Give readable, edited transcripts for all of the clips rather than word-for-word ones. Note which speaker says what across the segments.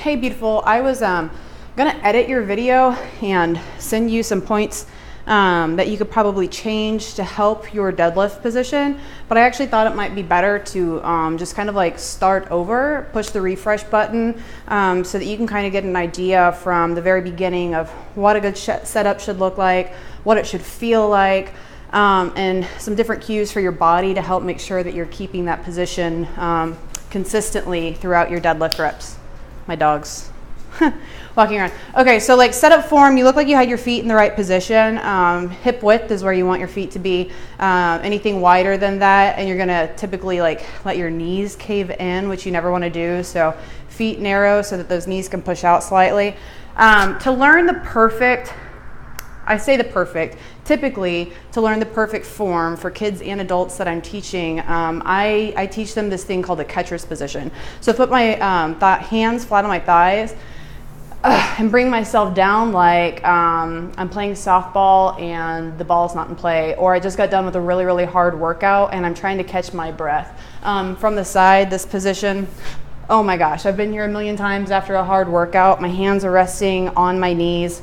Speaker 1: Hey beautiful, I was gonna edit your video and send you some points that you could probably change to help your deadlift position, but I actually thought it might be better to just kind of like start over, push the refresh button so that you can kind of get an idea from the very beginning of what a good setup should look like, what it should feel like, and some different cues for your body to help make sure that you're keeping that position consistently throughout your deadlift reps. My dog's walking around. Okay, so like setup form, you look like you had your feet in the right position. Hip width is where you want your feet to be. Anything wider than that, and you're gonna typically like let your knees cave in, which you never wanna do. So feet narrow so that those knees can push out slightly. To learn the perfect, typically to learn the perfect form for kids and adults that I'm teaching, I teach them this thing called the catcher's position. So put my hands flat on my thighs and bring myself down like I'm playing softball and the ball's not in play, or I just got done with a really, really hard workout and I'm trying to catch my breath. From the side, this position, oh my gosh, I've been here a million times after a hard workout. My hands are resting on my knees.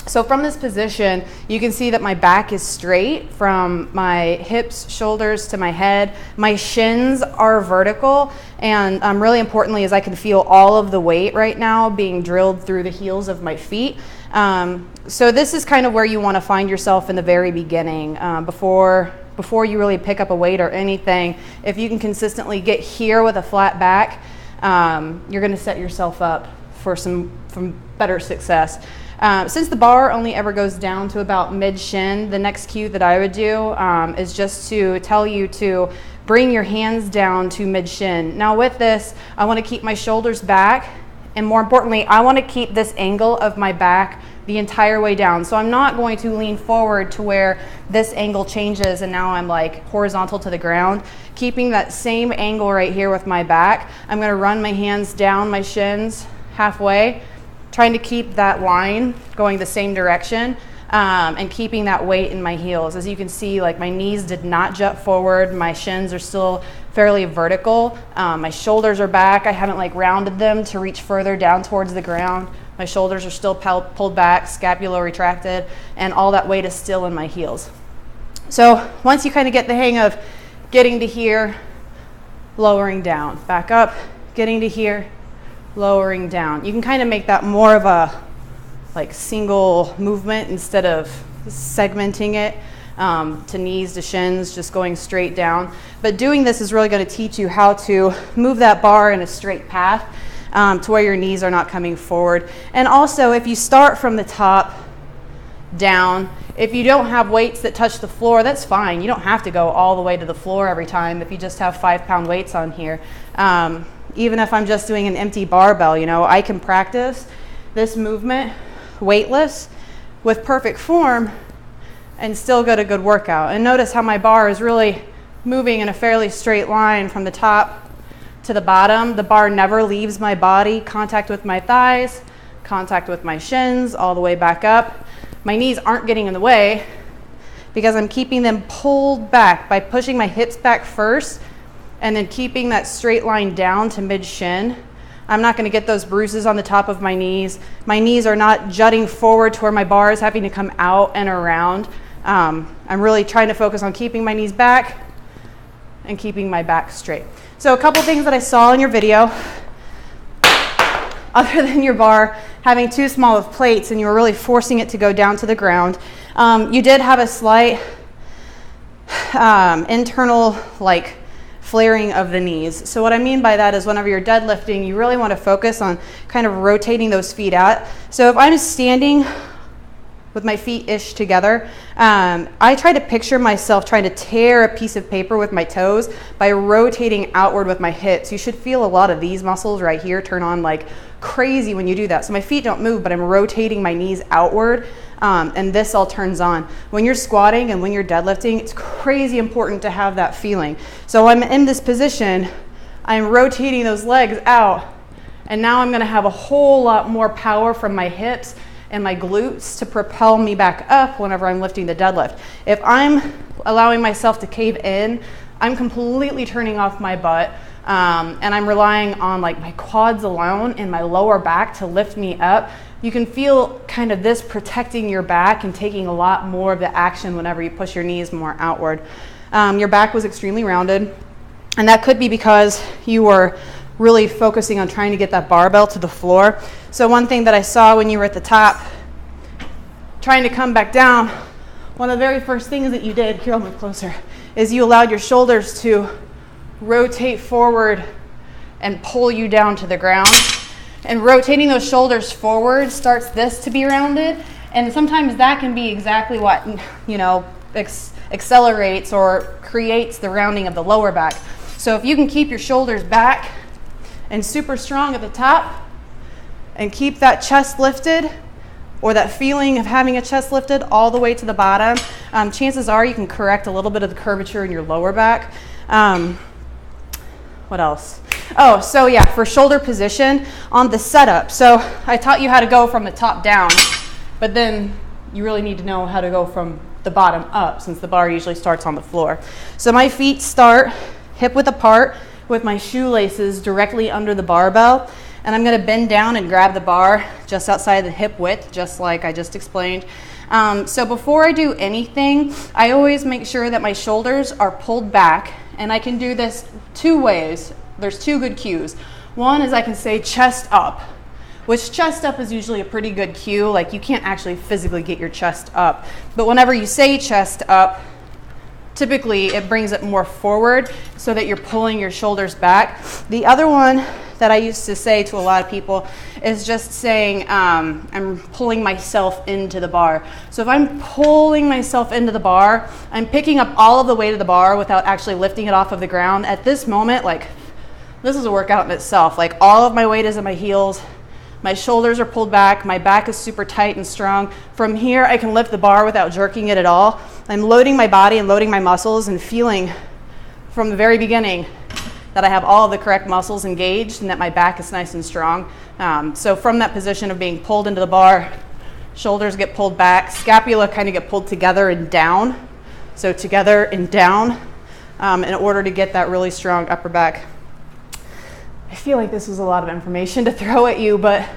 Speaker 1: So from this position, you can see that my back is straight from my hips, shoulders to my head. My shins are vertical, and really importantly is I can feel all of the weight right now being drilled through the heels of my feet. So this is kind of where you want to find yourself in the very beginning, before you really pick up a weight or anything. If you can consistently get here with a flat back, you're going to set yourself up for some better success. Since the bar only ever goes down to about mid-shin, the next cue that I would do is just to tell you to bring your hands down to mid-shin. Now with this, I want to keep my shoulders back, and more importantly, I want to keep this angle of my back the entire way down. So I'm not going to lean forward to where this angle changes and now I'm like horizontal to the ground. Keeping that same angle right here with my back, I'm going to run my hands down my shins halfway, trying to keep that line going the same direction, and keeping that weight in my heels. As you can see, like my knees did not jut forward. My shins are still fairly vertical. My shoulders are back. I haven't like rounded them to reach further down towards the ground. My shoulders are still pulled back, scapula retracted, and all that weight is still in my heels. So once you kind of get the hang of getting to here, lowering down, back up, getting to here, lowering down. You can kind of make that more of a like single movement instead of segmenting it to knees to shins, just going straight down. But doing this is really going to teach you how to move that bar in a straight path to where your knees are not coming forward. And also, if you start from the top down, if you don't have weights that touch the floor, that's fine. You don't have to go all the way to the floor every time if you just have 5-pound weights on here. Even if I'm just doing an empty barbell, you know, I can practice this movement weightless with perfect form and still get a good workout. And notice how my bar is really moving in a fairly straight line from the top to the bottom. The bar never leaves my body. Contact with my thighs, contact with my shins, all the way back up. My knees aren't getting in the way because I'm keeping them pulled back by pushing my hips back first and then keeping that straight line down to mid-shin. I'm not going to get those bruises on the top of my knees. My knees are not jutting forward to where my bar is having to come out and around. I'm really trying to focus on keeping my knees back and keeping my back straight. So a couple things that I saw in your video, other than your bar having too small of plates and you were really forcing it to go down to the ground, you did have a slight internal like flaring of the knees. So what I mean by that is whenever you're deadlifting, you really want to focus on kind of rotating those feet out. So if I'm standing with my feet ish together, I try to picture myself trying to tear a piece of paper with my toes by rotating outward with my hips. You should feel a lot of these muscles right here turn on like crazy when you do that. So my feet don't move, but I'm rotating my knees outward, and this all turns on. When you're squatting and when you're deadlifting, it's crazy important to have that feeling. So I'm in this position, I'm rotating those legs out, and now I'm gonna have a whole lot more power from my hips and my glutes to propel me back up whenever I'm lifting the deadlift. If I'm allowing myself to cave in, I'm completely turning off my butt. and I'm relying on like my quads alone and my lower back to lift me up, you can feel kind of this protecting your back and taking a lot more of the action whenever you push your knees more outward. Your back was extremely rounded, and that could be because you were really focusing on trying to get that barbell to the floor. So one thing that I saw when you were at the top, trying to come back down, one of the very first things that you did, here I'll move closer, is you allowed your shoulders to rotate forward and pull you down to the ground. And rotating those shoulders forward starts this to be rounded, and sometimes that can be exactly what, you know, accelerates or creates the rounding of the lower back. So if you can keep your shoulders back and super strong at the top and keep that chest lifted, or that feeling of having a chest lifted all the way to the bottom, chances are you can correct a little bit of the curvature in your lower back. What else? Oh, so yeah, for shoulder position on the setup. So I taught you how to go from the top down, but then you really need to know how to go from the bottom up, since the bar usually starts on the floor. So my feet start hip width apart with my shoelaces directly under the barbell, and I'm going to bend down and grab the bar just outside the hip width, just like I just explained. So before I do anything, I always make sure that my shoulders are pulled back, and I can do this two ways. There's two good cues. One is I can say chest up, which chest up is usually a pretty good cue. Like, you can't actually physically get your chest up, but whenever you say chest up, typically it brings it more forward so that you're pulling your shoulders back. The other one that I used to say to a lot of people is just saying I'm pulling myself into the bar. So if I'm pulling myself into the bar, I'm picking up all of the weight of the bar without actually lifting it off of the ground. At this moment, like, this is a workout in itself. Like, all of my weight is in my heels, my shoulders are pulled back, my back is super tight and strong. From here, I can lift the bar without jerking it at all. I'm loading my body and loading my muscles and feeling from the very beginning that I have all of the correct muscles engaged and that my back is nice and strong. So from that position of being pulled into the bar, shoulders get pulled back, scapula kind of get pulled together and down. So together and down in order to get that really strong upper back. I feel like this was a lot of information to throw at you, but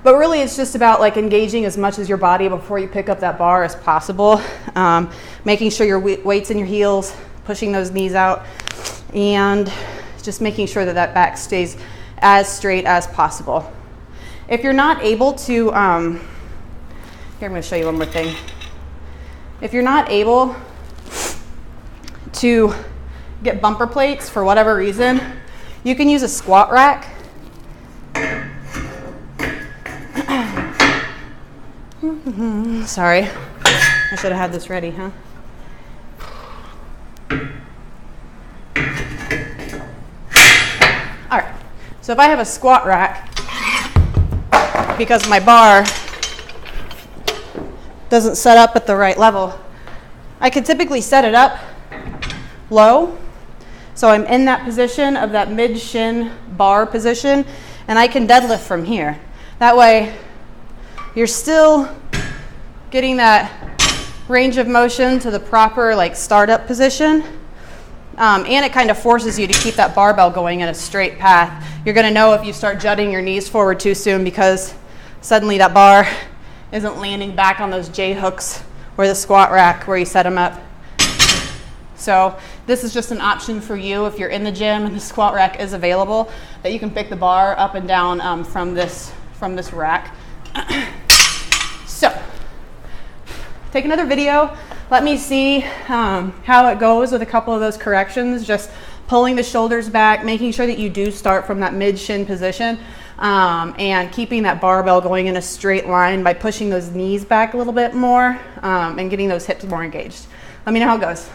Speaker 1: really it's just about like engaging as much as your body before you pick up that bar as possible. Making sure your weight's in your heels, pushing those knees out, and just making sure that that back stays as straight as possible. If you're not able to, here I'm going to show you one more thing. If you're not able to get bumper plates for whatever reason, you can use a squat rack. Sorry, I should have had this ready, huh? All right, so if I have a squat rack, because my bar doesn't set up at the right level, I could typically set it up low. So I'm in that position of that mid-shin bar position, and I can deadlift from here. That way, you're still getting that range of motion to the proper like startup position, and it kind of forces you to keep that barbell going in a straight path. You're going to know if you start jutting your knees forward too soon, because suddenly that bar isn't landing back on those J hooks or the squat rack where you set them up. So this is just an option for you if you're in the gym and the squat rack is available, that you can pick the bar up and down from this rack. So take another video. Let me see how it goes with a couple of those corrections. Just pulling the shoulders back, making sure that you do start from that mid-shin position, and keeping that barbell going in a straight line by pushing those knees back a little bit more, and getting those hips more engaged. Let me know how it goes.